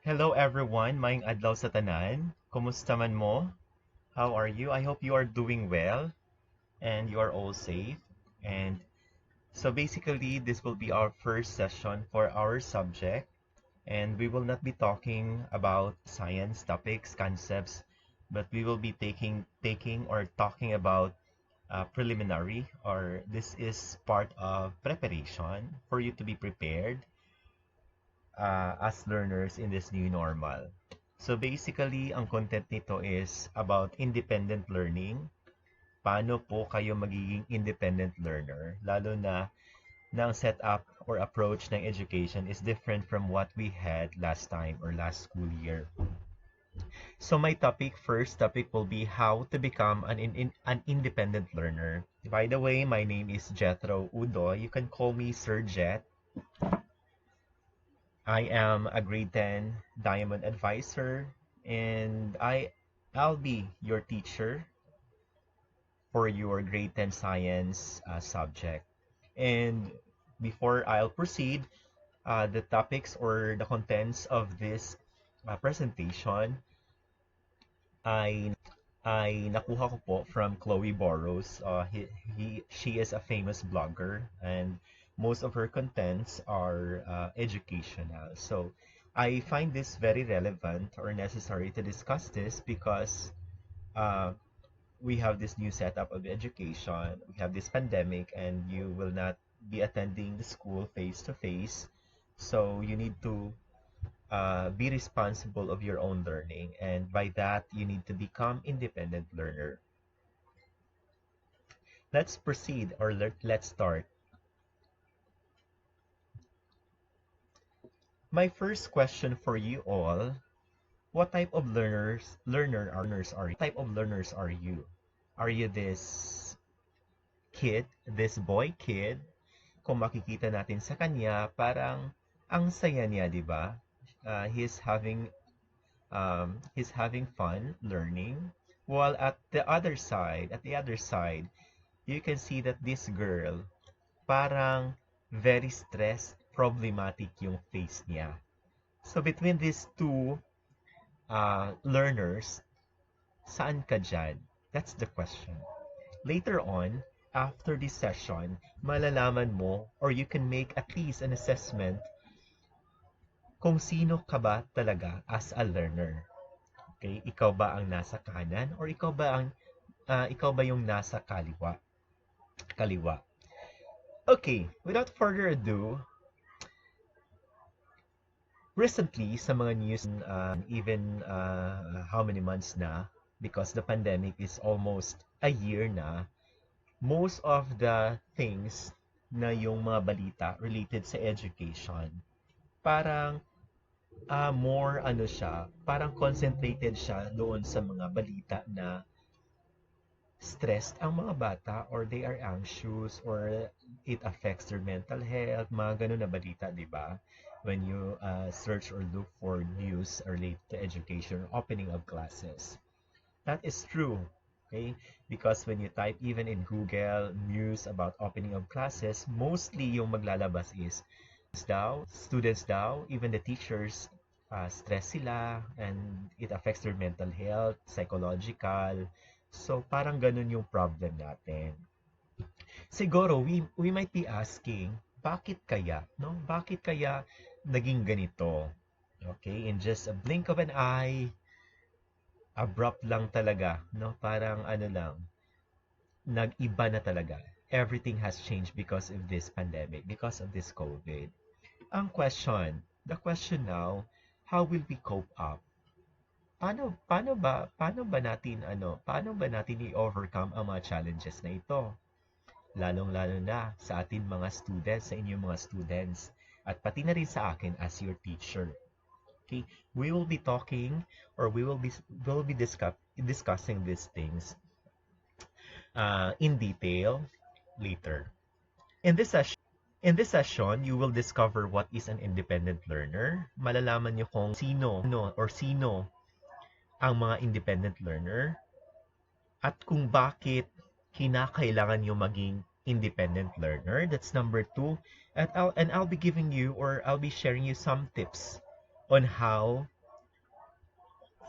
Hello everyone, maayong adlaw sa tanan. Kumusta man mo? How are you? I hope you are doing well and you are all safe. And so basically, this will be our first session for our subject, and we will not be talking about science topics, concepts, but we will be taking or talking about preliminary, or this is part of preparation for you to be prepared as learners in this new normal. So basically, ang content nito is about independent learning. Paano po kayo magiging independent learner? Lalo na ang setup or approach ng education is different from what we had last time or last school year. So my first topic will be how to become an independent learner. By the way, my name is Jethro Udo. You can call me Sir Jet. I am a grade 10 Diamond Advisor, and I'll be your teacher for your grade 10 science subject. And before I'll proceed, the topics or the contents of this presentation ay nakuha ko po from Chloe Boros. She is a famous blogger, and most of her contents are educational. So I find this very relevant or necessary to discuss this because uh, we have this new setup of education. We have this pandemic, and you will not be attending the school face to face. So you need to be responsible of your own learning, and by that you need to become independent learner. Let's proceed, or let's start. My first question for you all: what type of learners are you? Are you this kid, this boy kid? Kung makikita natin sa kanya, parang ang saya niya, di ba? He's having fun learning, while at the other side, you can see that this girl, parang very stressed, problematic yung face niya. So between these two learners, saan ka dyan? That's the question. Later on, after this session, malalaman mo, or you can make at least an assessment kung sino ka ba talaga as a learner. Okay? Ikaw ba ang nasa kanan, or ikaw ba yung nasa kaliwa? Okay, without further ado, recently sa mga news, even how many months na, because the pandemic is almost a year na, most of the things na yung mga balita related sa education, parang more parang concentrated siya doon sa mga balita na stressed ang mga bata, or they are anxious, or it affects their mental health, mga ganun na balita, di ba? When you search or look for news related to education, opening of classes. That is true, okay? Because when you type even in Google news about opening of classes, mostly yung maglalabas is students daw, even the teachers, stress sila, and it affects their mental health, psychological. So parang ganun yung problem natin. Siguro we might be asking, bakit kaya, no? Bakit kaya naging ganito? Okay, in just a blink of an eye, abrupt lang talaga, no? Parang nag-iba na talaga. Everything has changed because of this pandemic, because of this COVID. The question now, how will we cope up? Paano ba natin i-overcome ang mga challenges na ito? Lalong-lalo na sa atin mga students, sa inyong mga students, at pati na rin sa akin as your teacher. Okay, we will be talking, or we will be discussing these things in detail later. In this session, you will discover what is an independent learner. Malalaman niyo kung sino ang mga independent learner, at kung bakit kinakailangan nyo maging independent learner. That's number 2. And I'll be giving you, or I'll be sharing you some tips on how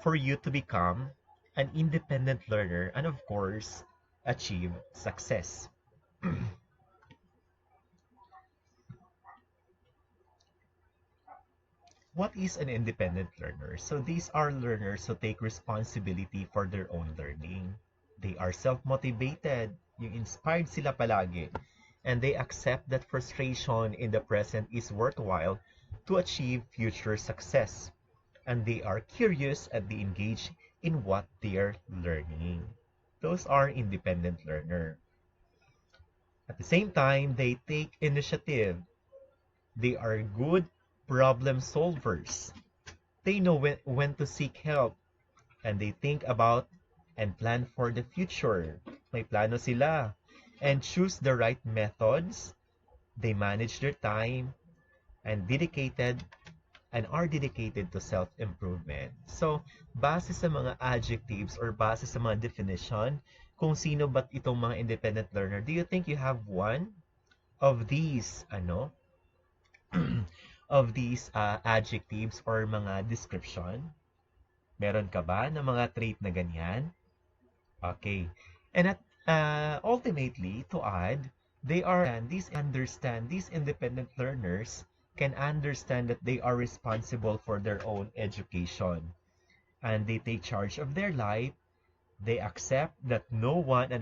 for you to become an independent learner and, of course, achieve success. What is an independent learner? So these are learners who take responsibility for their own learning. They are self-motivated, yung inspired sila palagi, and they accept that frustration in the present is worthwhile to achieve future success. And they are curious and they engage in what they're learning. Those are independent learner. At the same time, they take initiative. They are good problem solvers. They know when to seek help and they think about and plan for the future. May plano sila and choose the right methods. They manage their time and are dedicated to self-improvement. So, base sa mga adjectives or base sa mga definition, kung sino ba itong mga independent learner, do you think you have one of these of these adjectives or mga description? Meron ka ba ng mga trait na ganyan? Okay. And ultimately, to add, these independent learners can understand that they are responsible for their own education. And they take charge of their life. They accept that no one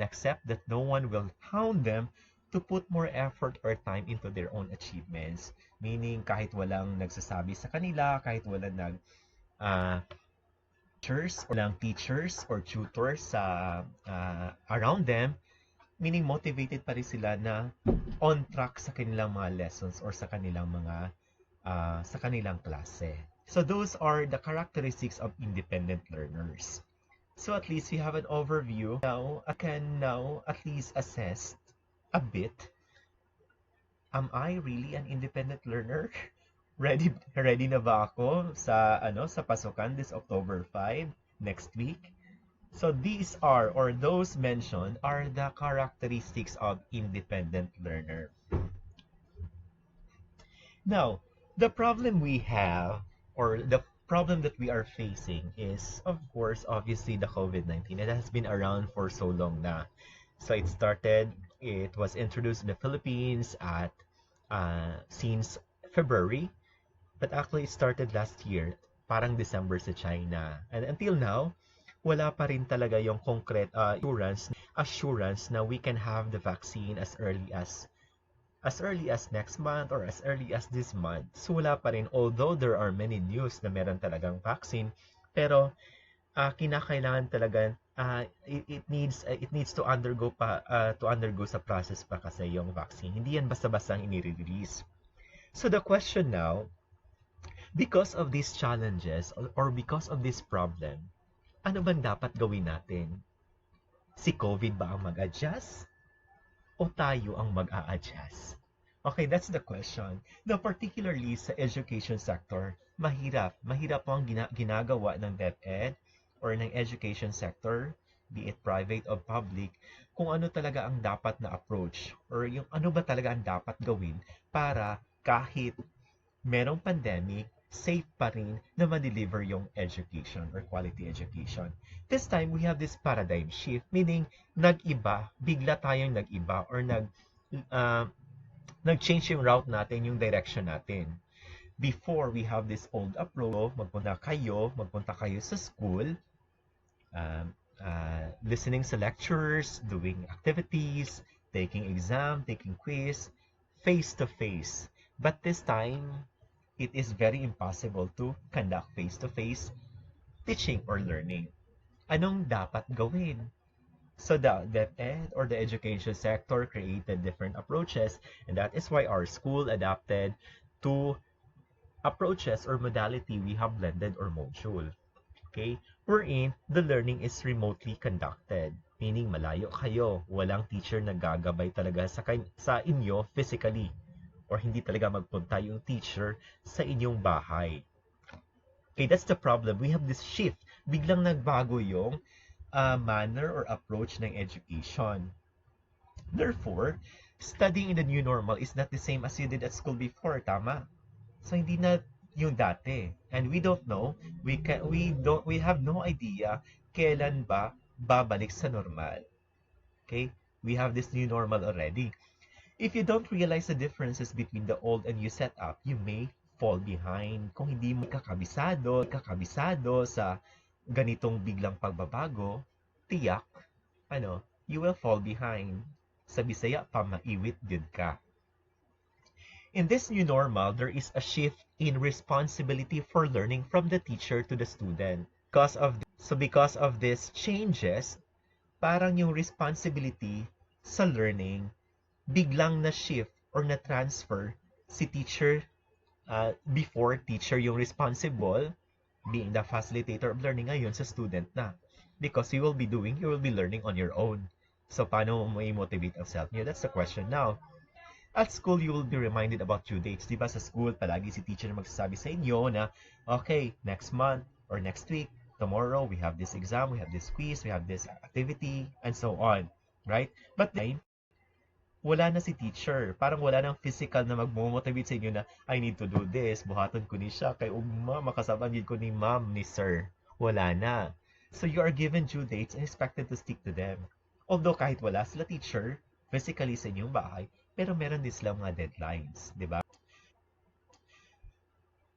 will hound them to put more effort or time into their own achievements. Meaning, kahit walang nagsasabi sa kanila, kahit walang teachers or tutors sa around them, meaning motivated pa rin sila na on track sa kanilang mga lessons or sa kanilang klase. So those are the characteristics of independent learners. So at least we have an overview. Now, I can now at least assess a bit. Am I really an independent learner? Ready na ba ako sa pasukan this October 5 next week? So these are, or those mentioned, are the characteristics of independent learner. Now, the problem we have, or the problem that we are facing is, of course, obviously the COVID-19. It has been around for so long na. So it was introduced in the Philippines since February, but actually it started last year, parang December sa China. And until now, wala pa rin talaga yung concrete assurance na we can have the vaccine as early as next month or as early as this month. So wala pa rin, although there are many news na meron talagang vaccine, pero kinakailangan talaga it needs to undergo sa process pa kasi yung vaccine. Hindi yan basta-bastang inire-release. So the question now, because of these challenges or because of this problem, ano bang dapat gawin natin? Si COVID ba ang mag-adjust? O tayo ang mag-a-adjust? Okay, that's the question. Now, particularly sa education sector, mahirap po ang ginagawa ng DepEd or ng education sector, be it private or public, kung ano talaga ang dapat na approach or yung ano ba talaga ang dapat gawin para kahit merong pandemic, safe pa rin na ma-deliver yung education or quality education. This time, we have this paradigm shift, meaning bigla tayong nag-iba or nag-change yung route natin, yung direction natin. Before, we have this old approach, magpunta kayo sa school, listening sa lectures, doing activities, taking exam, taking quiz, face-to-face. But this time, it is very impossible to conduct face-to-face teaching or learning. Anong dapat gawin? So the DepEd or the education sector created different approaches, and that is why our school adapted to approaches or modality we have blended or module. Okay? Wherein the learning is remotely conducted. Meaning malayo kayo, walang teacher na gagabay talaga sa inyo physically. Or hindi talaga magpunta yung teacher sa inyong bahay. Okay, that's the problem. We have this shift. Biglang nagbago yung manner or approach ng education. Therefore, studying in the new normal is not the same as you did at school before, tama? So, hindi na yung dati. And we don't know, we have no idea kailan ba babalik sa normal. Okay? We have this new normal already. If you don't realize the differences between the old and new setup, you may fall behind. Kung hindi mo kakabisado sa ganitong biglang pagbabago, tiyak, you will fall behind. Sa Bisaya pa, maiwit gud ka. In this new normal, there is a shift in responsibility for learning from the teacher to the student. Because of these changes, parang yung responsibility sa learning biglang na-shift or na-transfer si teacher. Before, teacher yung responsible, being the facilitator of learning, ngayon sa student na. Because you will be learning on your own. So, paano mo i-motivate ang self niyo? That's the question now. At school, you will be reminded about due dates. Diba sa school, palagi si teacher magsasabi sa inyo na, okay, next month or next week, tomorrow, we have this exam, we have this quiz, we have this activity, and so on. Right? But then, wala na si teacher. Parang wala nang physical na magmomotivate sa inyo na, I need to do this, buhaton ko ni siya, kay ugma, makasabangid ko ni ma'am, ni sir. Wala na. So you are given due dates and expected to stick to them. Although kahit wala sila teacher, physically sa inyong bahay, pero meron din silang mga deadlines, di ba?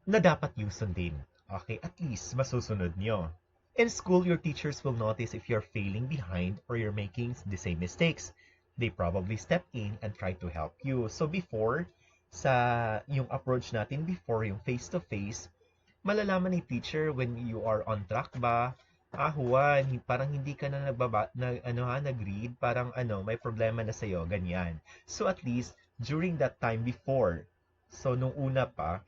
Na dapat yung sundin. Okay, at least masusunod nyo. In school, your teachers will notice if you're failing behind or you're making the same mistakes. They probably step in and try to help you. So before, sa yung approach natin before, yung face-to-face, malalaman ni teacher when you are on track ba, Juan, parang hindi ka na nag-read, parang may problema na sa'yo, ganyan. So at least, during that time before, so nung una pa,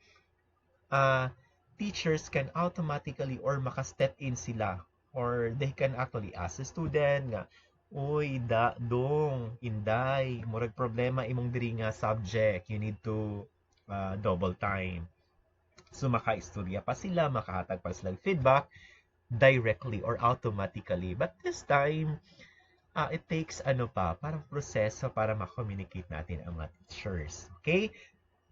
teachers can automatically or maka-step in sila or they can actually ask the student nga, uy, dong, inday, murag problema imong diri nga subject, you need to double time. So maka-istorya pa sila, makahatag pa sila feedback directly or automatically. But this time, it takes parang proseso para ma-communicate natin ang mga teachers. Okay?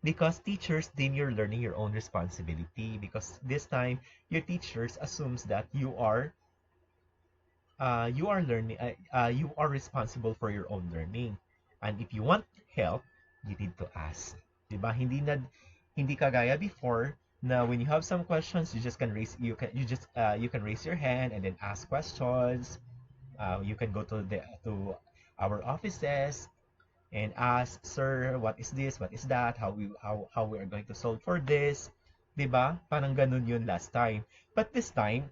Because teachers, then you're learning your own responsibility. Because this time, your teachers assumes that you are learning, you are responsible for your own learning. And if you want help, you need to ask. Diba? Hindi kagaya before na when you have some questions, you can raise your hand and then ask questions. You can go to our offices and ask, sir, what is this? What is that? How we are going to solve for this? Diba? Parang ganun yun last time. But this time,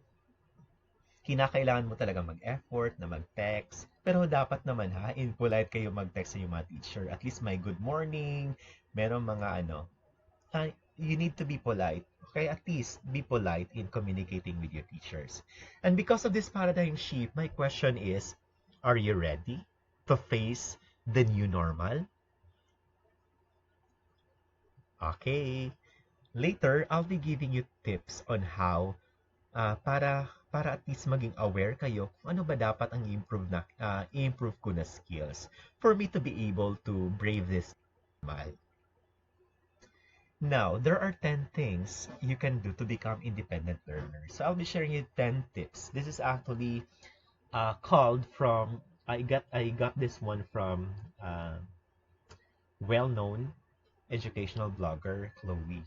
kinakailangan mo talaga mag-effort na mag-text. Pero dapat naman polite kayo mag-text sa yung mga teacher. At least may good morning, meron mga you need to be polite. Okay, at least be polite in communicating with your teachers. And because of this paradigm shift, my question is, are you ready to face the new normal? Okay. Later, I'll be giving you tips on how para at least maging aware kayo kung ano ba dapat ang i-improve ko na skills for me to be able to brave this normal. Now, there are 10 things you can do to become independent learners. So I'll be sharing you 10 tips. This is actually called from, I got this one from well-known educational blogger, Chloe.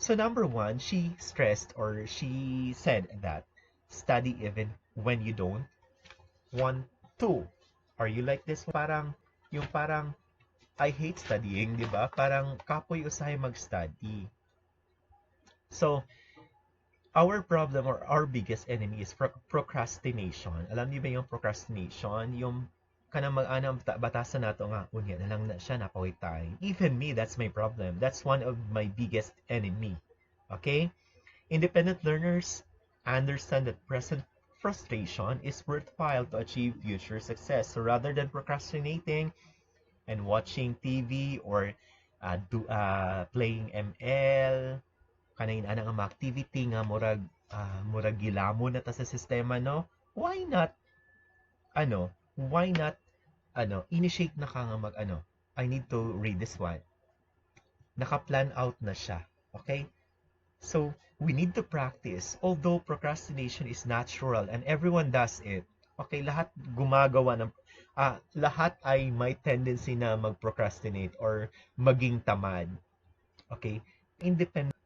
So number one, she stressed or she said that study even when you don't want to. Are you like this? Parang, I hate studying, di ba? Parang kapoy usahay mag-study. So, our problem or our biggest enemy is procrastination. Alam niyo ba yung procrastination? Yung kanang mag-anam batasan nato nga, unya na lang na siya, napaway time. Even me, that's my problem. That's one of my biggest enemy. Okay? Independent learners understand that present frustration is worthwhile to achieve future success. So rather than procrastinating and watching TV or playing ML, kanain anang mga activity nga murag gilamon na ta sa sistema, no? Why not initiate na ka nga I need to read this one. Naka-plan out na siya. Okay? So, we need to practice. Although procrastination is natural and everyone does it. Okay, lahat gumagawa ng lahat ay may tendency na mag-procrastinate or maging tamad. Okay?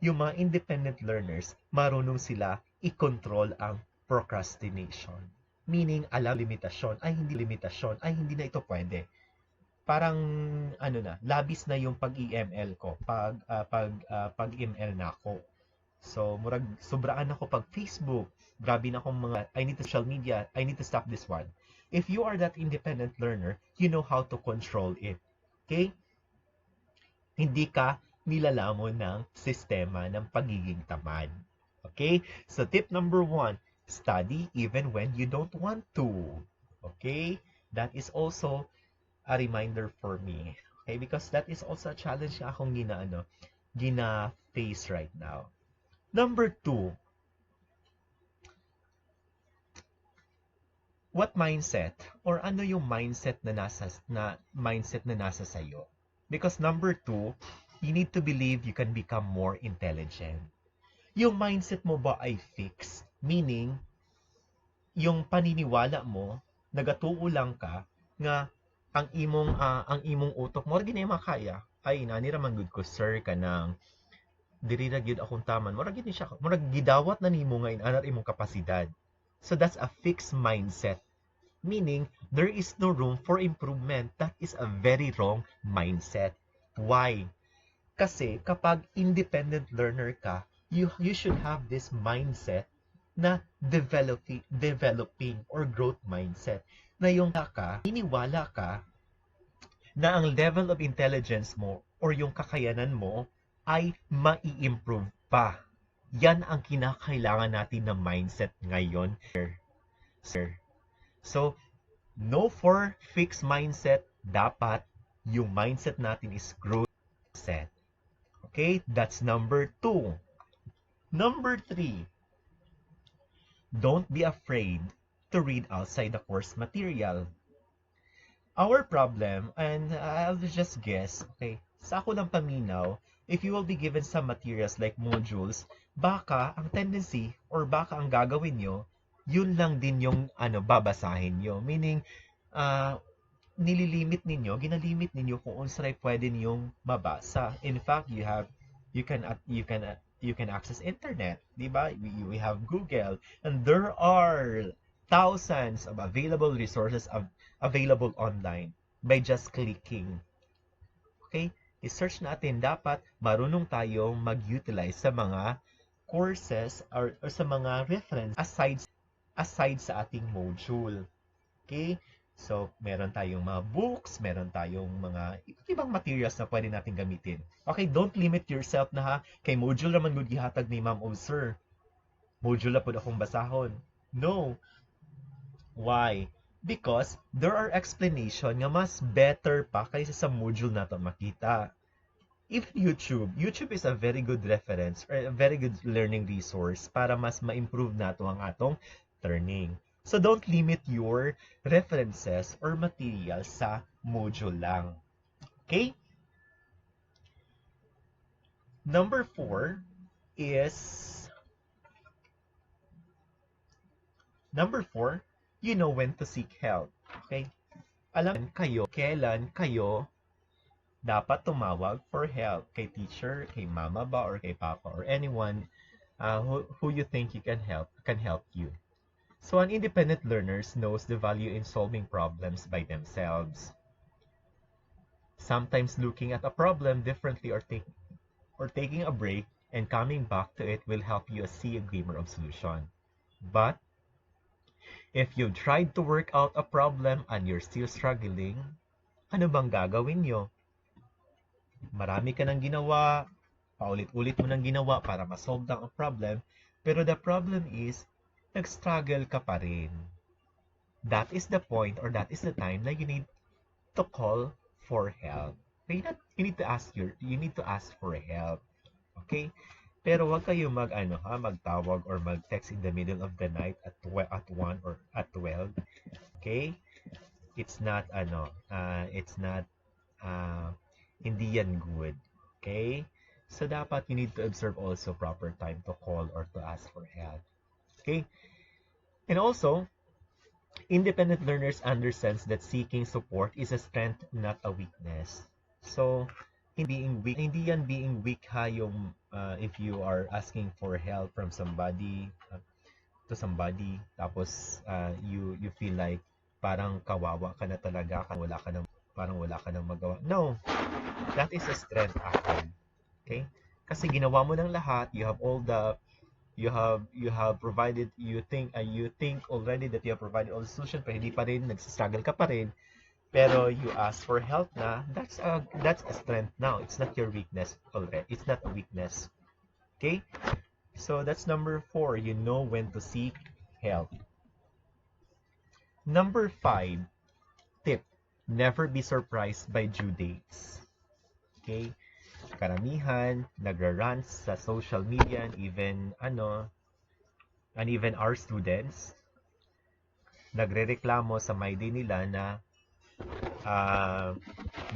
Yung mga independent learners, marunong sila i-control ang procrastination. Meaning, alam limitasyon, ay hindi na ito pwede. Parang labis na yung pag-EML ko, pag-EML na ako. So, murag sobraan ako pag Facebook. Grabe na akong mga I need to social media. I need to stop this one. If you are that independent learner, you know how to control it. Okay? Hindi ka nilalamon ng sistema ng pagiging tamad. Okay? So, tip number 1, study even when you don't want to. Okay? That is also a reminder for me. Okay? Because that is also a challenge na akong gina-face right now. Number 2, what mindset or ano yung mindset na nasa sayo? Because number 2, you need to believe you can become more intelligent. Yung mindset mo ba ay fixed? Meaning, yung paniniwala mo, nagatuo lang ka nga ang imong utok mo ginay makaya. Ay nani ra man gud ko sir kanang diri ra gyud akong taman. Murag gid siya, murag gidawat na nimo nga inanar imong kapasidad. So that's a fixed mindset. Meaning, there is no room for improvement. That is a very wrong mindset. Why? Kasi kapag independent learner ka, you should have this mindset na developing or growth mindset. Na yung iniwala ka na ang level of intelligence mo or yung kakayanan mo ay mai-improve pa. Yan ang kinakailangan natin na mindset ngayon, sir. So, no for fixed mindset, dapat yung mindset natin is growth mindset. Okay, that's number 2. Number 3, don't be afraid to read outside the course material. Our problem, and I'll just guess, okay, sa ako lang paminaw, if you will be given some materials like modules, baka ang tendency or baka ang gagawin nyo, yun lang din yung babasahin nyo. Meaning, ginalimit ninyo kung unsay pwede ninyong mabasa. In fact, you can access internet, di ba? We have Google, and there are thousands of available resources available online by just clicking. Okay? I-search natin, dapat marunong tayong mag-utilize sa mga courses or sa mga reference aside sa ating module. Okay? So, meron tayong mga books, meron tayong mga ibang materials na pwede natin gamitin. Okay, don't limit yourself na ha, kay module naman gud gihatag ni ma'am o sir. Module na pud akong basahon. No. Why? Because there are explanation nga mas better pa kaysa sa module nato makita. If YouTube is a very good reference or a very good learning resource para mas ma-improve nato ang atong learning. So don't limit your references or material sa module lang. Okay? Number 4 is you know when to seek help. Okay? Alam kayo kailan kayo dapat tumawag for help kay teacher, kay mama ba, or kay papa, or anyone who you think you can help you. So an independent learner knows the value in solving problems by themselves. Sometimes looking at a problem differently or taking a break and coming back to it will help you see a glimmer of solution. But if you've tried to work out a problem and you're still struggling, ano bang gagawin nyo? Marami ka nang ginawa, paulit-ulit mo nang ginawa para ma-solve ang problem, pero the problem is, nag-struggle ka pa rin. That is the point or that is the time na you need to call for help. You need to ask for help. Okay? Pero wag kayo magtawag or mag-text in the middle of the night at 1 or at 12. Okay? It's not hindi yan good. Okay? So dapat you need to observe also proper time to call or to ask for help. Okay? And also, independent learners understands that seeking support is a strength, not a weakness. So, hindi yan being weak ha, yung if you are asking for help from somebody, to somebody, tapos you feel like parang kawawa ka na talaga, parang wala ka nang magawa. No, that is a strength actually. Okay? Kasi ginawa mo ng lahat, you have all the you have provided, you think already that you have provided all the solution, pero hindi pa rin, nagsistruggle ka pa rin, pero you ask for help na, that's a strength now. It's not your weakness already. It's not a weakness. Okay? So that's number 4. You know when to seek help. Number 5, tip. Never be surprised by due dates. Okay? Karamihan, nagra-rant sa social media, and even our students, nagrereklamo sa my day nila na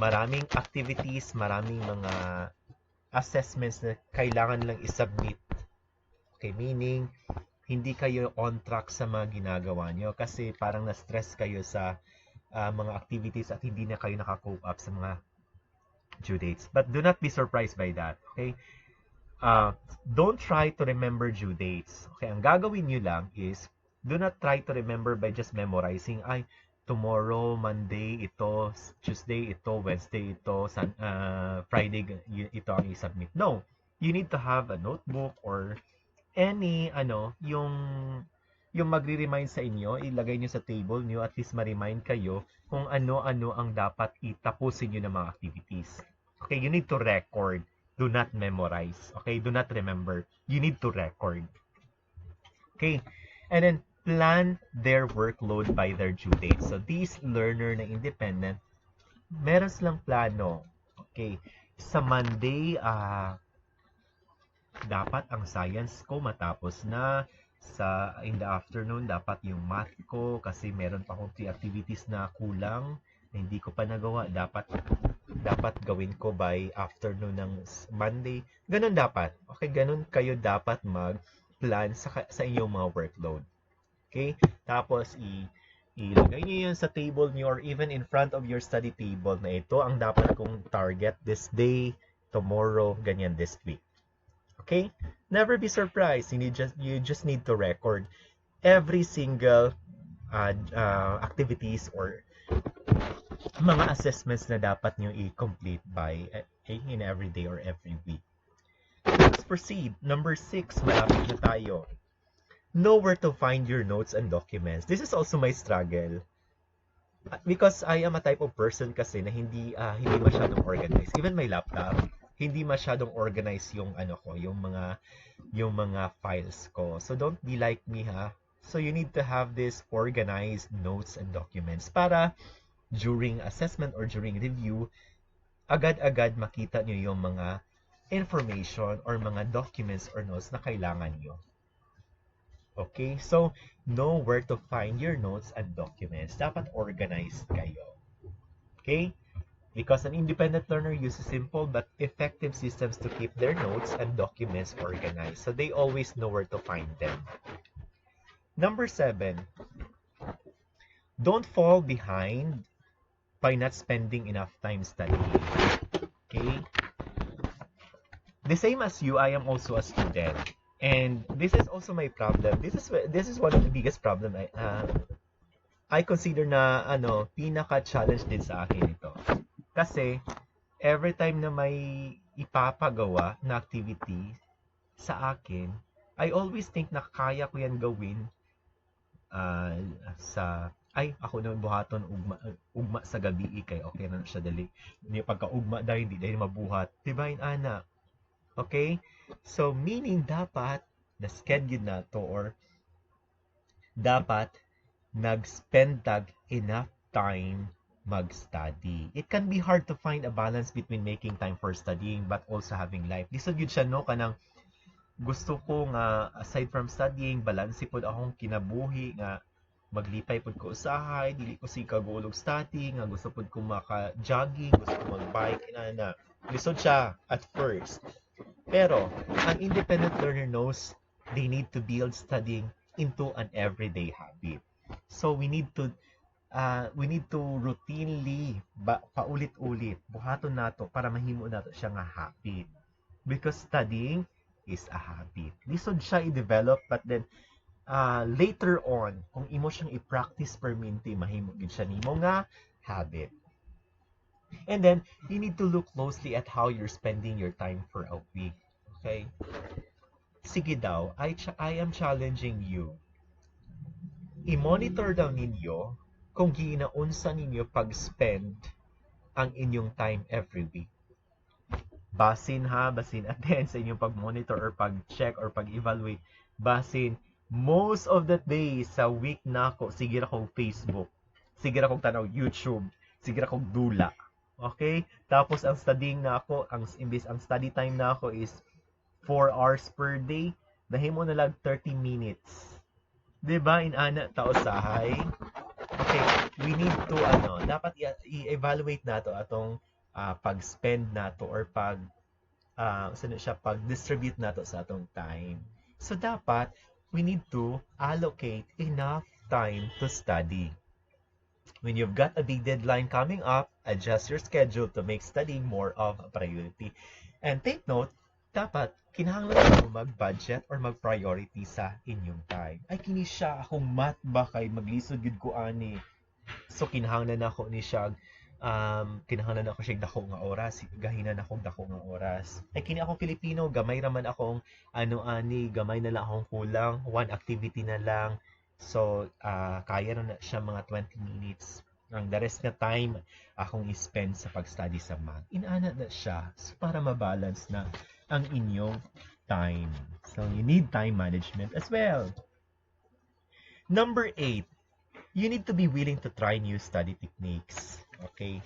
maraming activities, maraming mga assessments na kailangan lang isubmit. Okay, meaning, hindi kayo on track sa mga ginagawa nyo kasi parang na-stress kayo sa mga activities at hindi na kayo nakakope up sa mga due dates. But do not be surprised by that, okay? Don't try to remember due dates. Okay, ang gagawin nyo lang is, do not try to remember by just memorizing, tomorrow, Monday, ito, Tuesday, ito, Wednesday, ito, Friday, ito ang i-submit. No, you need to have a notebook or any, yung magre-remind sa inyo, ilagay nyo sa table nyo, at least ma-remind kayo kung ano-ano ang dapat itapusin nyo ng mga activities. Okay, you need to record. Do not memorize. Okay, do not remember. You need to record. Okay, and then plan their workload by their due date. So, these learner na independent, meron silang plano. Okay, sa Monday, dapat ang science ko matapos na. In the afternoon, dapat yung math ko kasi meron pa akong 3 activities na kulang na hindi ko pa nagawa. Dapat gawin ko by afternoon ng Monday. Ganun dapat. Okay, ganun kayo dapat mag-plan sa inyong mga workload. Okay? Tapos, ilagay niyo yun sa table niyo or even in front of your study table na ito ang dapat kong target this day, tomorrow, ganyan this week. Okay? Never be surprised. You just need to record every single activities or mga assessments na dapat nyo i-complete by in every day or every week. Let's proceed. Number 6, malapit na tayo. Know where to find your notes and documents. This is also my struggle. Because I am a type of person kasi na hindi masyadong organized. Even my laptop, hindi masyadong organized yung yung mga files ko. So don't be like me ha. So you need to have this organized notes and documents para during assessment or during review, agad-agad makita nyo yung mga information or mga documents or notes na kailangan nyo. Okay? So, know where to find your notes and documents. Dapat organized kayo. Okay? Because an independent learner uses simple but effective systems to keep their notes and documents organized. So, they always know where to find them. Number 7, don't fall behind by not spending enough time studying. Okay? The same as you, I am also a student. And this is also my problem. This is one of the biggest problem I consider na pinaka-challenge din sa akin ito. Kasi every time na may ipapagawa na activity sa akin, I always think na kaya ko yan gawin ako na buhaton ugma sa gabi kay okay na siya dali. Ni pagka-ugma dahil hindi dahil mabuhat. Diba ana? Okay? So, meaning dapat na-schedule na to or dapat nag-spend enough time mag-study. It can be hard to find a balance between making time for studying but also having life. Lisod yun siya, no? Kanang gusto ko nga, aside from studying, balanse po akong kinabuhi nga maglipay po ko usahay, dili ko si kagulog study, nga gusto po ko maka-jogging, gusto ko mag-bike, Lisod siya at first. Pero, ang independent learner knows they need to build studying into an everyday habit. So, we need to routinely paulit-ulit buhaton nato para mahimo nato siya nga habit, because studying is a habit. Lisod siya i-develop, but then later on kung imo siyang i-practice permanently, mahimo gid siya nimo nga habit. And then you need to look closely at how you're spending your time for a week. Okay, sige daw, I am challenging you, i-monitor daw ninyo kung ginaunsa ninyo pag-spend ang inyong time every week. Basin attend sa inyong pag-monitor or pag-check or pag-evaluate. Basin, most of the days sa week na ako, sige ra kong Facebook, sige ra kong tanaw YouTube, sige ra kong dula. Okay? Tapos ang studying na ako, ang study time na ako is 4 hours per day, nahimo na lang 30 minutes. 'Di ba? Inana ta usahay. Okay, we need to dapat i-evaluate nato atong pag-spend nato or pag-distribute nato sa atong time. So dapat we need to allocate enough time to study. When you've got a big deadline coming up, adjust your schedule to make studying more of a priority. And take note, dapat kinahanglan mo mag-budget or mag-priority sa inyong time. Ay, kini siya akong math ba kay maglisod gid ko ani. So kinahanglan nako ni siya kinahanglan ako siya dako nga oras, gahinan akong dako nga oras. Ay kini akong Filipino, gamay raman akong gamay na lang akong kulang, one activity na lang. So kaya na siya mga 20 minutes. Ang the rest nga time akong i-spend sa pag-study sa math. Inaana na siya, so, para ma-balance na ang inyong time. So you need time management as well. Number 8, you need to be willing to try new study techniques. Okay?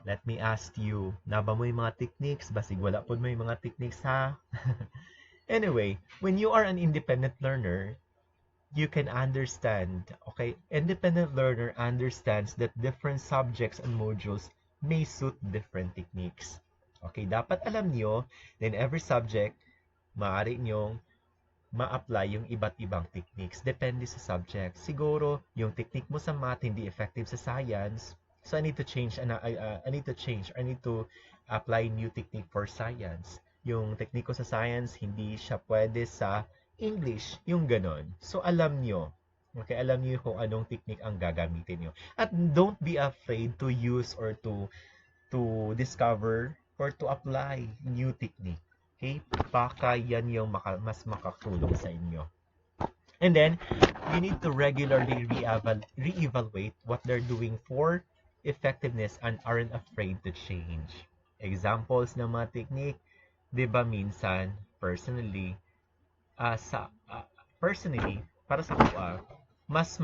Let me ask you, naba mo yung mga techniques? Basig wala po mo yung mga techniques, ha? Anyway, when you are an independent learner, you can understand, okay? Independent learner understands that different subjects and modules may suit different techniques. Okay, dapat alam niyo, in every subject, maaari niyong ma-apply yung iba't ibang techniques. Depende sa subject. Siguro, yung technique mo sa math hindi effective sa science. So, I need to change. I need to apply new technique for science. Yung technique ko sa science, hindi siya pwede sa English. Yung ganon. So, alam nyo. Okay, alam niyo kung anong technique ang gagamitin niyo. At don't be afraid to use or to discover or to apply new technique. Okay? Baka yan yung mas makatulong sa inyo. And then, you need to regularly re-evaluate what they're doing for effectiveness and aren't afraid to change. Examples ng mga technique, di ba minsan, personally, para sa kuha, mas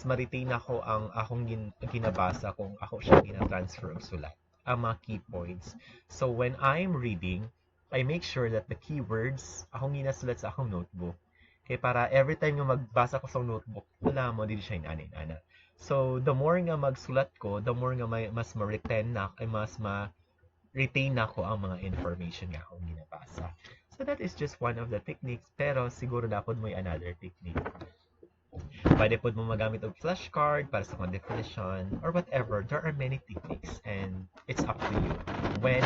ma-retain ako ang akong ginabasa kung ako siya gina-transfer og sulat, ang mga key points. So when I'm reading, I make sure that the keywords akong ginasulat sa akong notebook. Kaya para every time nga magbasa ko sa notebook, wala mo din siya inana. So the more nga magsulat ko, the more nga mas ma-retain na ko ang mga information nga akong ginabasa. So that is just one of the techniques, pero siguro dapat mo another technique. Pwede po mo magamit og flashcard para sa mga definition or whatever. There are many techniques and it's up to you when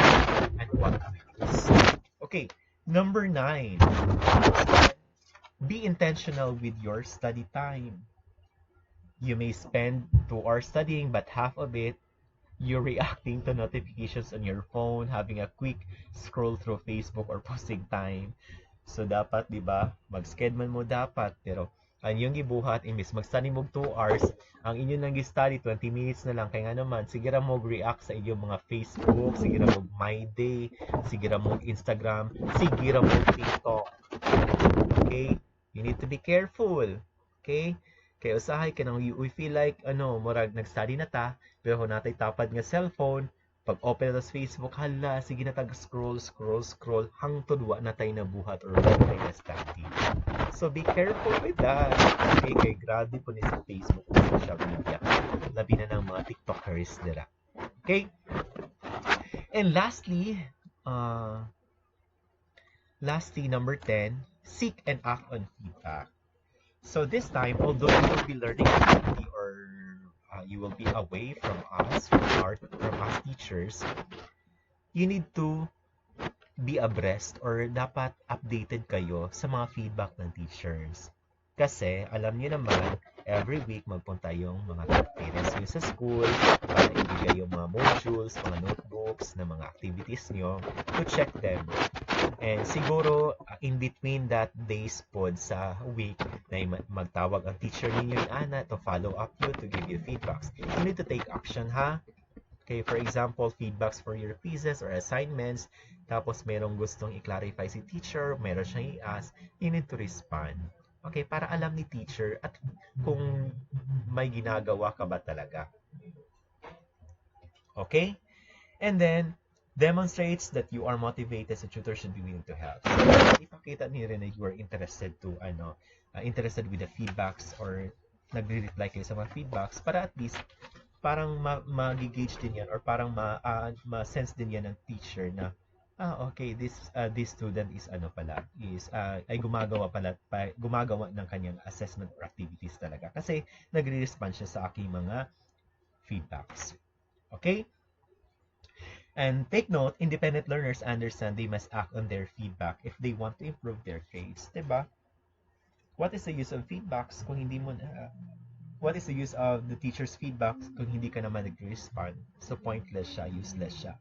and what to use. Okay, number 9. Be intentional with your study time. You may spend 2 hours studying, but half of it you're reacting to notifications on your phone, having a quick scroll through Facebook or posting time. So dapat, 'di ba? Mag-schedule mo dapat, pero ang inyong gibuhat imbis mag-study mo 2 hours, ang inyo nang gi-study 20 minutes na lang, kay nga naman sige ra mo react sa inyong mga Facebook, sige ra mo My Day, sige ra mo Instagram, sige ra mo TikTok. Okay? You need to be careful. Okay? Kaya usahay ka nang we feel like murag nag-study na ta, pero kung natay tapad nga cellphone, pag open na sa Facebook, hala, sige na scroll hangtod wa na tayo nabuhat or wa na tayo na study. So be careful with that. Okay, kay grabe po ni sa Facebook at social media. Labi na ng mga TikTokers nila. Okay? And lastly, lastly, number 10, seek and act on feedback. So this time, although you will be learning remotely or you will be away from us, from us teachers, you need to be abreast or dapat updated kayo sa mga feedback ng teachers. Kasi, alam niyo naman, every week magpunta yung mga parents niyo sa school para ibigay yung mga modules, mga notebooks, na mga activities niyo to check them. And siguro, in between that days pod sa week, na magtawag ang teacher ninyo yung Ana to follow up you, to give you feedbacks. You need to take action, ha? Okay, for example, feedbacks for your pieces or assignments, tapos merong gustong i-clarify si teacher, meron siyang i-ask, you need to respond. Okay, para alam ni teacher at kung may ginagawa ka ba talaga. Okay? And then, demonstrates that you are motivated, so tutor should be willing to help. So, ipakita niyo rin na you are interested to, interested with the feedbacks or nagre-reply kayo sa mga feedbacks para at least parang ma-gauge din yan or parang ma-sense din yan ng teacher na okay, this student is ay gumagawa ng kanyang assessment or activities talaga kasi nagre-respond siya sa aking mga feedbacks. Okay? And take note, independent learners understand they must act on their feedback if they want to improve their grades, 'di ba? What is the use of feedbacks kung hindi mo what is the use of the teacher's feedback kung hindi ka naman nag-respond? So, pointless siya, useless siya.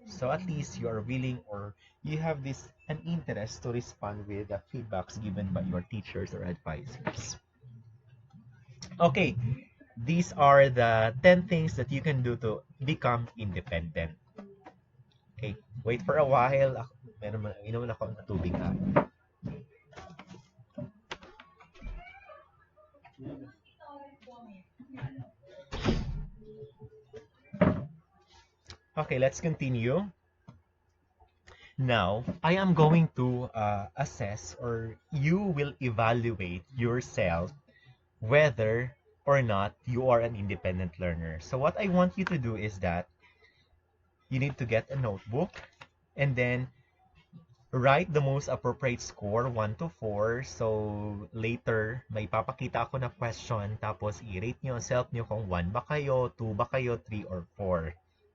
So, at least you are willing or you have an interest to respond with the feedbacks given by your teachers or advisors. Okay, these are the 10 things that you can do to become independent. Okay, wait for a while. Inuman ako ng tubig na. Okay, let's continue. Now, I am going to assess or you will evaluate yourself whether or not you are an independent learner. So what I want you to do is that you need to get a notebook and then write the most appropriate score, 1 to 4. So, later, may papakita ako na question, tapos i-rate nyo ang self nyo kung 1 ba kayo, 2 ba kayo, 3 or 4.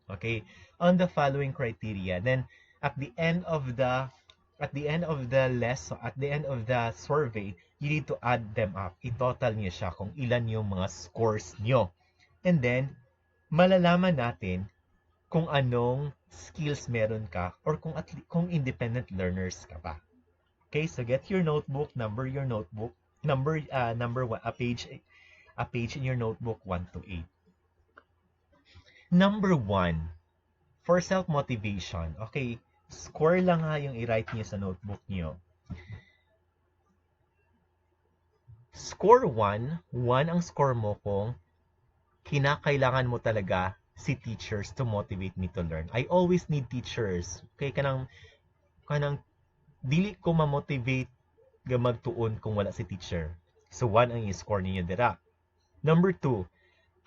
Okay? On the following criteria. Then, at the end of the lesson, at the end of the survey, you need to add them up. I-total nyo siya kung ilan yung mga scores nyo. And then, malalaman natin kung anong skills meron ka or kung independent learners ka ba. Okay, so get your notebook, number your notebook, number a page in your notebook 1 to 8. Number 1, for self-motivation. Okay, score lang nga yung i-write niyo sa notebook niyo. Score 1 ang score mo kung kinakailangan mo talaga si teachers to motivate me to learn. I always need teachers. Okay, kanang dili ko ma-motivate ga magtuon kung wala si teacher. So 1 ang i-score ninyo dira. Number 2,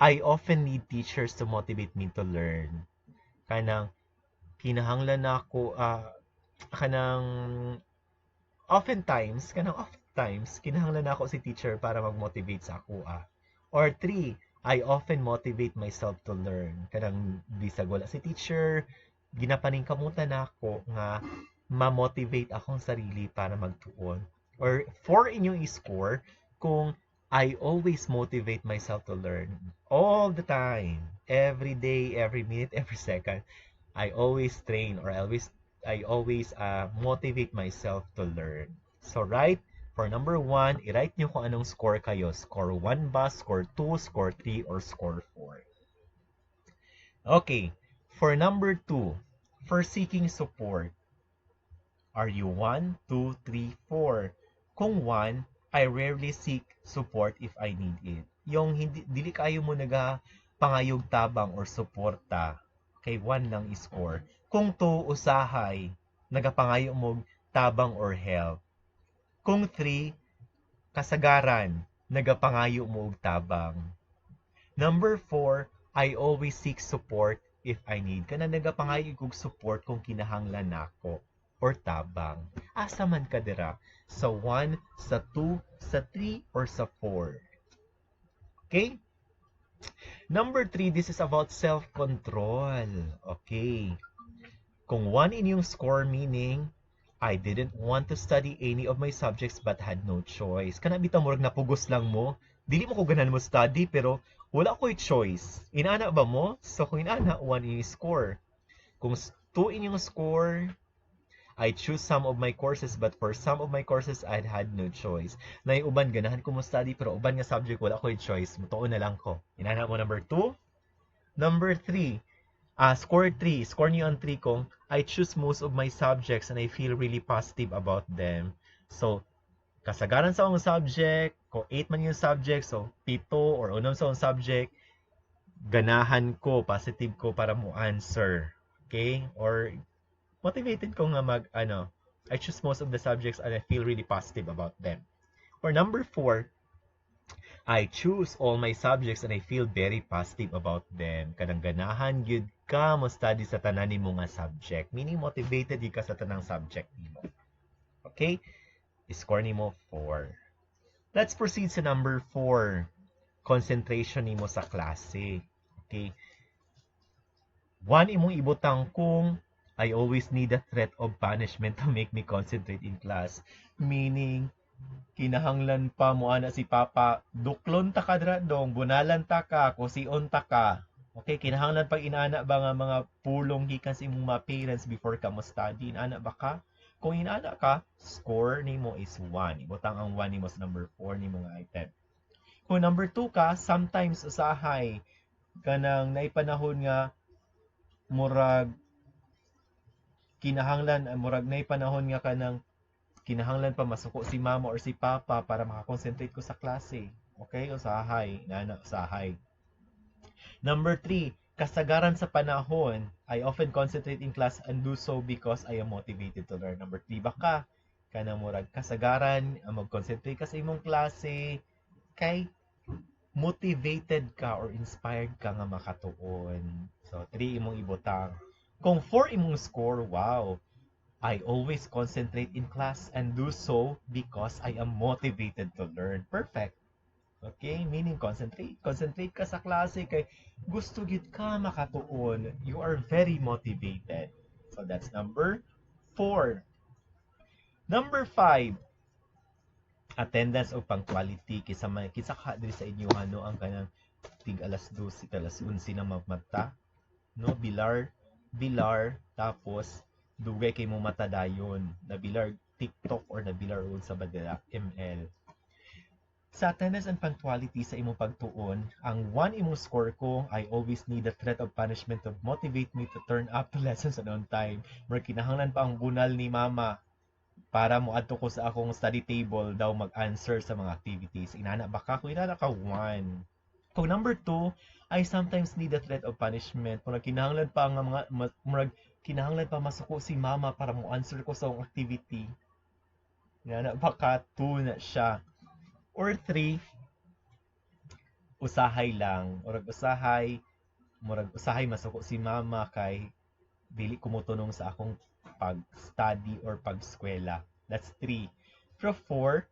I often need teachers to motivate me to learn. Kanang kinahanglan na ako oftentimes kinahanglan na ako si teacher para mag-motivate sa ako. Or 3, I often motivate myself to learn. Kanang bisag wala si teacher, ginapaning kamutan ako nga ma-motivate akong sarili para magtuon. Or 4 inyong i-score kung I always motivate myself to learn. All the time. Every day, every minute, every second. I always train or I always motivate myself to learn. So, right? For number 1, i-write nyo kung anong score kayo. Score 1 ba, score 2, score 3, or score 4. Okay. For number 2, for seeking support. Are you 1, 2, 3, 4? Kung 1, I rarely seek support if I need it. Yung dili kayo mo pangayog tabang or suporta. Okay, 1 lang i-score. Kung 2, usahay, nagapangayo mo tabang or help. Kung 3, kasagaran, nagapangayo mo og tabang. Number 4, I always seek support if I need. Kana nagapangayo og support kung kinahanglan nako. or tabang. Asa man ka dira? Sa 1, sa 2, sa 3, or sa 4? Okay? Number 3, this is about self-control. Okay. Kung 1 in yung score, meaning, I didn't want to study any of my subjects but had no choice. Kana bitang murag napugos lang mo, dili mo ko ganahan mo study pero wala ko'y choice. Inaana ba mo? So kung inaana, 1 in yung score. Kung 2 in yung score, I choose some of my courses but for some of my courses, I had no choice. Na yung uban, ganahan ko mo study pero uban nga subject, wala ko'y choice. Mutuon na lang ko. Inaana mo number 2. Number 3, score 3. Score niyo ang 3 kong, I choose most of my subjects and I feel really positive about them. So, kasagaran sa akong subject, kung 8 man yung subject, so 7 or 6 sa akong subject, ganahan ko, positive ko para mo answer. Okay? Or motivated ko nga I choose most of the subjects and I feel really positive about them. Or number 4, I choose all my subjects and I feel very positive about them. Kanang ganahan gyud ka mo study sa tanan nimo nga subject. Meaning motivated gyud ka sa tanang subject nimo. Okay? Score nimo 4. Let's proceed sa number 4. Concentration nimo sa klase. Okay? 1 imong ibutang kung I always need a threat of punishment to make me concentrate in class. Meaning, kinahanglan pa mo ana si Papa, duklon ta ka dra dong, bunalan ta ka, kusion ta ka. Okay, kinahanglan pag inaana ba nga mga pulong gikan sa imong mga parents before ka mo study, inaana ba ka? Kung inaana ka, score nimo is 1. Ibutang ang 1 nimo sa number 4 nimo nga item. Kung number 2 ka, sometimes usahay kanang naipanahon nga murag kinahanglan murag naipanahon nga kanang kinahanglan pa masuko si mama or si papa para makakonsentrate ko sa klase. Okay? Usahay. Nana, usahay. Number 3, kasagaran sa panahon, I often concentrate in class and do so because I am motivated to learn. Number 3, baka kanang murag kasagaran, mag-concentrate ka sa imong klase, kay motivated ka or inspired ka nga makatuon. So, 3 imong ibutang. Kung 4 imong score, wow, I always concentrate in class and do so because I am motivated to learn. Perfect. Okay? Meaning, concentrate. Concentrate ka sa klase kay gusto gid ka makatuon. You are very motivated. So, that's number 4. Number 5, attendance o punctuality. Kisa ka diri sa inyo ang kanang tig alas 12, alas 11 na magmata. No? Bilar, tapos dugay kay mo matadayon na bilar TikTok or na bilar sa badala ML. Sa attendance and punctuality sa imong pagtuon, ang 1 imong score ko, I always need a threat of punishment to motivate me to turn up to lessons on time. Mer kinahanglan pa ang bunal ni mama para mo adto ko sa akong study table daw mag-answer sa mga activities. Inana baka ko inana ka 1. Kung number 2, I sometimes need a threat of punishment. Murag kinahanglan pa ang mga murag kinahanglan pa masuko si mama para mo answer ko sa akong activity. Nga na baka 2 na siya. Or 3, usahay lang. Murag usahay masuko si mama kay dili kumutunong sa akong pag-study or pag-eskwela. That's 3. Pero 4,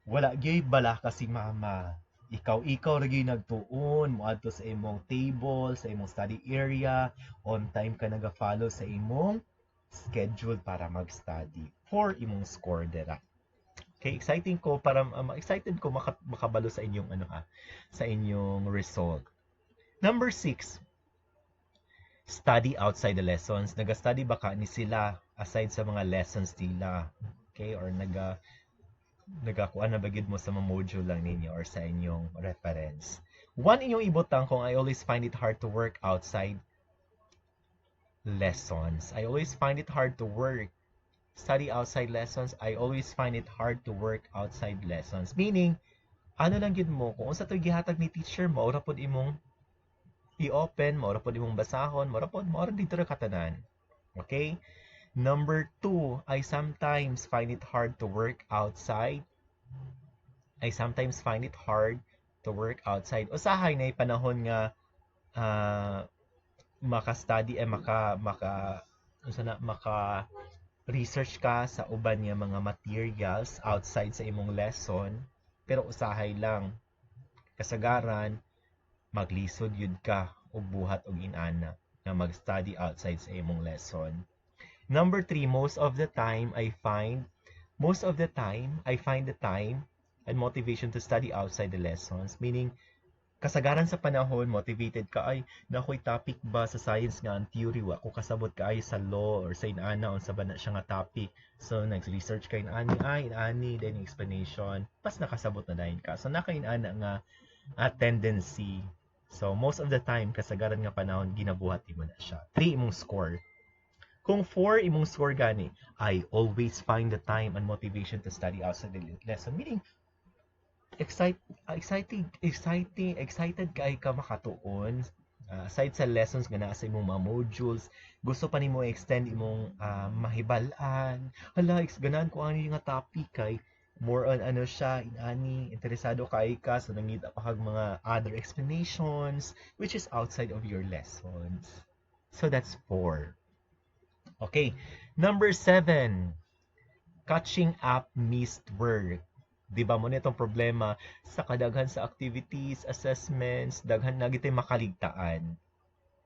wala gyud bala ka si mama. Ikaw ra gyud nagtuon moadto sa imong table, sa imong study area, on time ka naga-follow sa imong schedule para mag-study. 4 imong score dira. Okay, excited ko makabalo sa inyong sa inyong result. Number 6, study outside the lessons. Naga-study ba ka ni sila aside sa mga lessons nila? Okay, or nagakuan na bagid mo sa mga module lang ninyo or sa inyong reference. 1 inyong ibutang kung I always find it hard to work outside lessons. I always find it hard to study outside lessons. I always find it hard to work outside lessons. Meaning, ano lang yun mo, kung sa ito'y gihatag ni teacher mo, ora pod imong i-open, ora pod imong basahon, ora dito ra katanan. Okay? Number 2, I sometimes find it hard to work outside. Usahay na panahon nga maka-study maka research ka sa uban nga mga materials outside sa imong lesson, pero usahay lang. Kasagaran, maglisod yun ka og buhat og inana na mag-study outside sa imong lesson. Number 3, most of the time, I find the time and motivation to study outside the lessons. Meaning, kasagaran sa panahon, motivated ka, ay, nakoy topic ba sa science nga ang theory, wa ko kasabot ka ay sa law or sa inana, o sa ba na siya nga topic. So, nag-research ka inani, then explanation, pas nakasabot na dahil ka. So, naka-inana nga tendency. So, most of the time, kasagaran nga panahon, ginabuhat mo na siya. 3, imong score. Kung 4, imong score gani, I always find the time and motivation to study outside the lesson. Meaning, excited kay ka makatuon. Aside sa lessons nga naa sa imong mga modules, gusto pa nimo extend imong mahibal-an. Hala, ganan ko ano yung topic kay more on ano siya, inani, interesado kay ka, so nangita pa kag mga other explanations which is outside of your lessons. So that's 4. Okay, number 7, catching up missed work. Di ba mo nitong problema sa kadaghan sa activities, assessments, daghan na gito'y makaligtaan.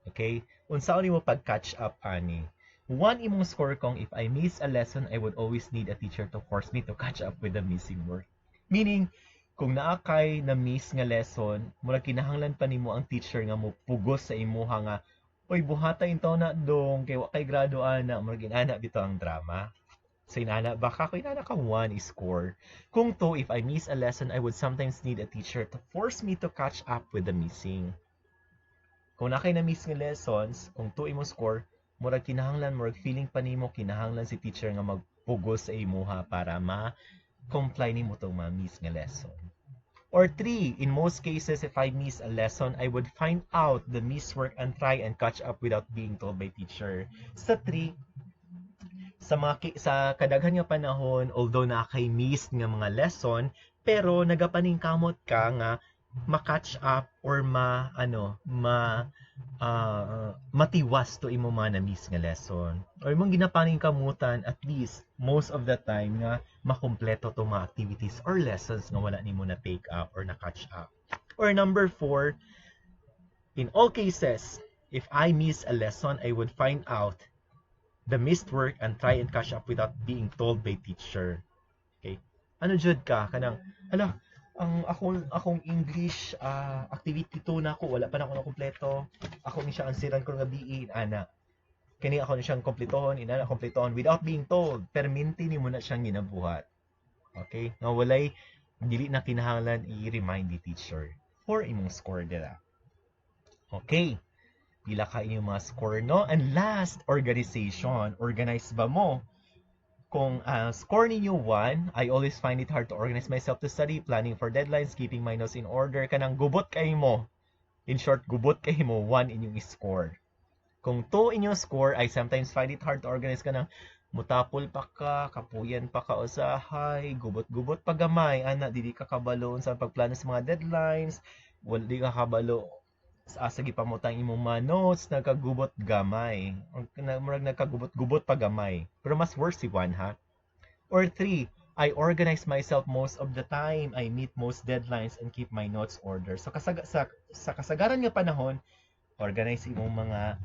Okay? Unsaon mo pag-catch up, ani? 1, imong score kong if I miss a lesson, I would always need a teacher to force me to catch up with the missing work. Meaning, kung naa kay na miss nga lesson, mura kinahanglan pa nimo ang teacher nga mo pugos sa imuha nga, oy buhata intaw na dong kay wa kay grado ana, mura ginana bitaw ang drama. So, baka ko inana ka 1 score. Kung 2, if I miss a lesson, I would sometimes need a teacher to force me to catch up with the missing. Kung na kay na-miss nga lessons, kung 2 imong score, murag kinahanglan, murag feeling pa nimo, kinahanglan si teacher nga magpugos sa imuha para ma-comply nimo itong ma-miss nga lesson. Or 3, in most cases, if I miss a lesson, I would find out the missed work and try and catch up without being told by teacher. Sa 3, sa kadaghan nga panahon, although na kay miss nga mga lesson, pero nagapaningkamot ka nga ma-catch up or matiwas to imo man na miss nga lesson. Or imong ginapaningkamutan at least most of the time nga makumpleto to mga activities or lessons nga wala nimo na take up or na catch up. Or number 4, in all cases, if I miss a lesson, I would find out the missed work and try and catch up without being told by teacher. Okay? Ano jud ka kanang hala, ang akong English activity 2 na ako, wala pa na ako na kompleto. Ako ni siya ansiran ko nga BE ana. Kani ako ni siyang kompletohon, kompletohon without being told. Perminti ni mo na siyang ginabuhat. Okay? Nga walay dili na kinahanglan i-remind the teacher for imong score dira. Okay. Pila ka inyong mga score, no? And last, organization. Organize ba mo? Kung score ninyo 1, I always find it hard to organize myself to study, planning for deadlines, keeping my notes in order. Kanang gubot kay mo. In short, gubot kay mo, 1 inyong score. Kung 2 inyong score, I sometimes find it hard to organize ka ng mutapol pa ka, kapuyan pa ka usahay, gubot-gubot pa gamay, ana, dili ka kabalo sa pagplano sa mga deadlines, wala ka kabalo sa gipamutang imong mga notes, nagkagubot gamay. Murag nagkagubot-gubot pa gamay. Pero mas worse si 1, ha? Or 3, I organize myself most of the time. I meet most deadlines and keep my notes order. So sa kasagaran nga panahon, organize imong mga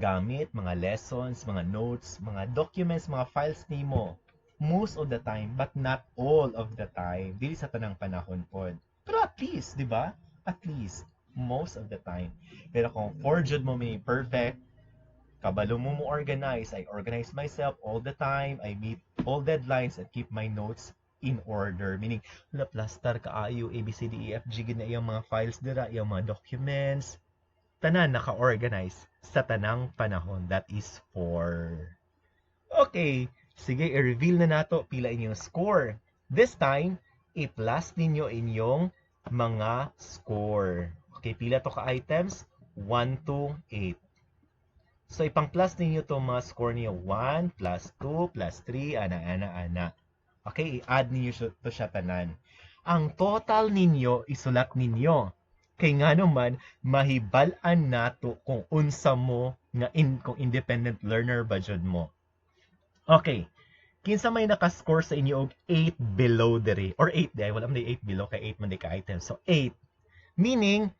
gamit, mga lessons, mga notes, mga documents, mga files nimo. Most of the time, but not all of the time. Dili sa tanang panahon pod. Pero at least, di ba? At least most of the time. Pero kung 4 jud mo may perfect, kabalo mo organize. I organize myself all the time. I meet all deadlines and keep my notes in order. Meaning, plaster kaayo, A, B, C, D, E, F, G, gina yung mga files dira, yung mga documents. Tanan naka-organize sa tanang panahon. That is 4. Okay, sige, i-reveal na nato pila inyong score. This time, i-plus ninyo inyong mga score. Okay, pila to ka items? 1 to 8. So, ipang-plus ninyo to mga score niyo. 1 plus 2 plus 3, ana. Okay, i-add ninyo to siya tanan. Ang total ninyo, isulat ninyo. Kay nga naman, mahibal-an nato kung unsa mo, kung independent learner ba jud mo. Okay. Kinsa may nakascore sa inyo og 8 below dere or 8 di wala man 8 below kay 8 man di ka item. So 8 meaning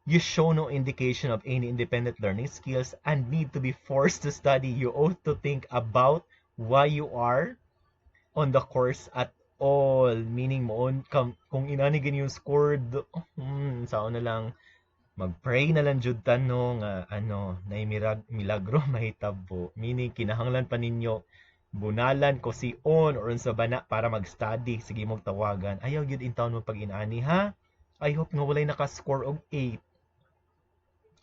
you show no indication of any independent learning skills and need to be forced to study. You ought to think about why you are on the course at all. Meaning mo kung inani gani yung score sao na lang mag-pray na lang jud tanong na milagro mahitabo. Meaning kinahanglan pa ninyo bunalan ko si on or sa bana para mag-study. Sige mong tawagan. Ayaw gyud in town mo pag inani ha. I hope nga walay naka-score og 8.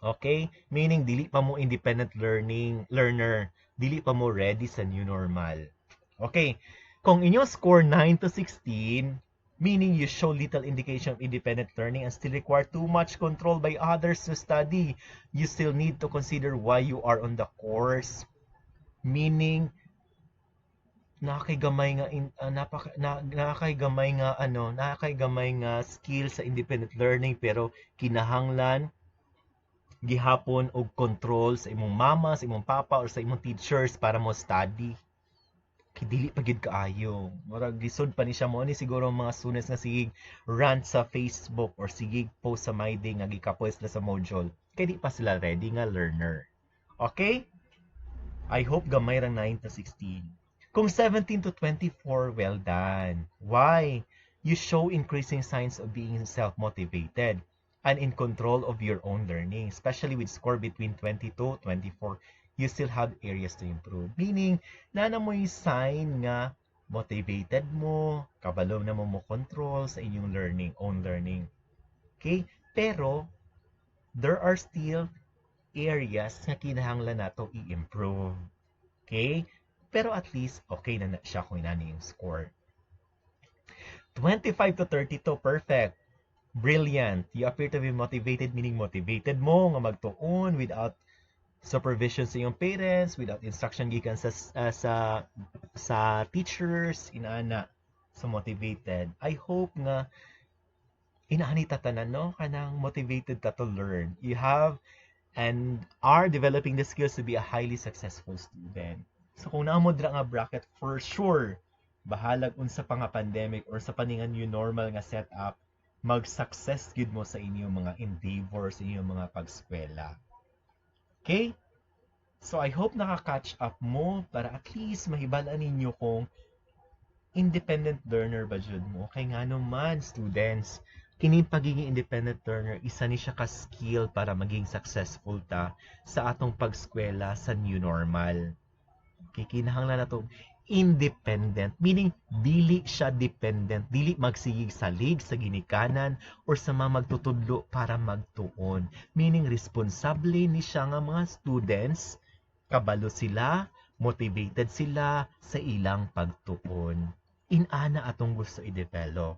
Okay? Meaning dili pa mo independent learner. Dili pa mo ready sa new normal. Okay? Kung inyo score 9 to 16, meaning you show little indication of independent learning and still require too much control by others to study, you still need to consider why you are on the course. Meaning, nakakaigamay nga skill sa independent learning pero kinahanglan gihapon og control sa imong mama, sa imong papa or sa imong teachers para mo study. Kay dili pa gyud kaayo. Murag lisod pa ni siya mo ni siguro mga students nga sigig rant sa Facebook or sigig post sa My Day nga gikapoy sila sa module. Kay di pa sila ready nga learner. Okay? I hope gamay ra 9 to 16. Kung 17 to 24, well done. Why? You show increasing signs of being self-motivated and in control of your own learning, especially with score between 20 to 24. You still have areas to improve. Meaning, nana mo yung sign nga motivated mo, kabalo na mo control sa inyong own learning. Okay? Pero, there are still areas nga kinahanglan nato i-improve. Okay? Pero at least, okay na siya kung inani yung score. 25 to 32, perfect. Brilliant. You appear to be motivated, meaning motivated mo nga magtuon without supervision sa iyong parents, without instruction gikan sa teachers, inaana sa motivated. I hope nga inaani ta tanan no kanang motivated ta to learn. You have and are developing the skills to be a highly successful student. So kung naamod ra nga bracket, for sure bahalag unsa pa nga pandemic or sa paningan new normal nga setup, mag-success gyud mo sa inyong mga endeavors, sa inyong mga pagskwela. Okay? So, I hope naka-catch up mo para at least mahibalaan ninyo kung independent learner ba jud mo. Kay nga naman, students, kini pagiging independent learner, isa ni siya ka-skill para maging successful ta sa atong pagskwela sa new normal. Kinahanglan na to independent, meaning dili siya dependent, dili magsigig salig sa ginikanan or sa mga magtutudlo para magtuon. Meaning responsable ni siya nga mga students, kabalo sila, motivated sila sa ilang pagtuon. Inana atong gusto i-develop.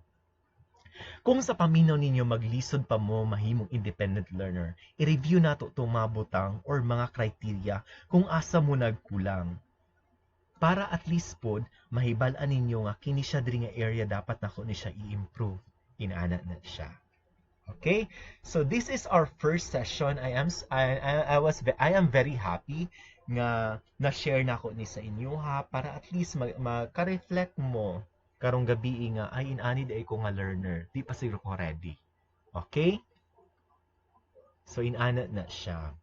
Kung sa paminaw ninyo maglisod pa mo mahimong independent learner, i-review nato itong mga butang or mga criteria kung asa mo nagkulang. Para at least pod mahibalaan ninyo nga kini siya diri nga area dapat nako ni siya i-improve. Inaana na siya. Okay? So this is our first session. I am very happy nga na-share nako ni sa inyo ha para at least maka-reflect mo karong gabi nga ay inani day ko nga learner. Di pa siguro ko ready. Okay? So inaana na siya.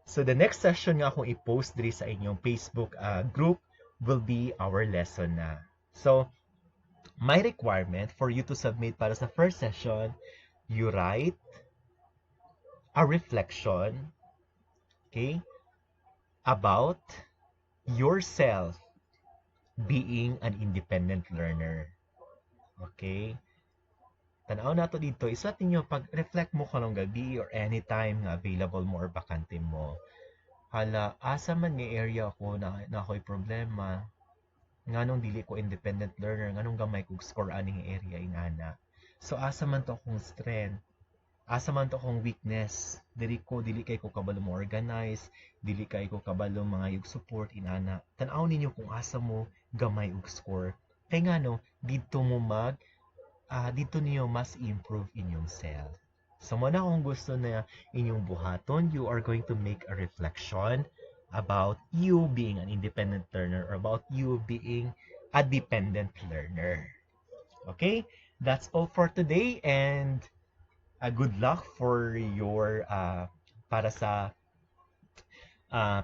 So the next session nga akong i-post diri sa inyong Facebook group will be our lesson na. So, my requirement for you to submit para sa first session, you write a reflection, okay, about yourself being an independent learner. Okay? Tanaw na to dito, isulat ninyo pag-reflect mo kanong gabi or anytime nga available mo or bakante mo. Hala, asa man nga area ko na ako'y problema, nganong dili ko independent learner, nganong gamay kog score aning area ingana. So asa man to akong strength, asa man to akong weakness, dili kay ko kabalo mo organize, dili kay ko kabalo mga yung support inana. Tan-aw ninyo kung asa mo gamay og score. Kay ngano dito mo dito niyo mas improve inyong self. So, muna kung gusto na inyong buhaton, you are going to make a reflection about you being an independent learner or about you being a dependent learner. Okay? That's all for today, and good luck for your para sa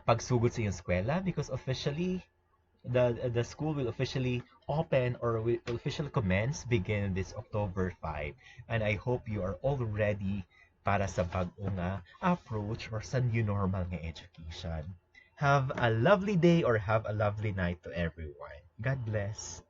pagsugod sa iyong eskwela, because officially the school will officially open or will officially commence begin this October 5, and I hope you are all ready para sa bag-ong approach or sa new normal nga education. Have a lovely day or have a lovely night to everyone. God bless.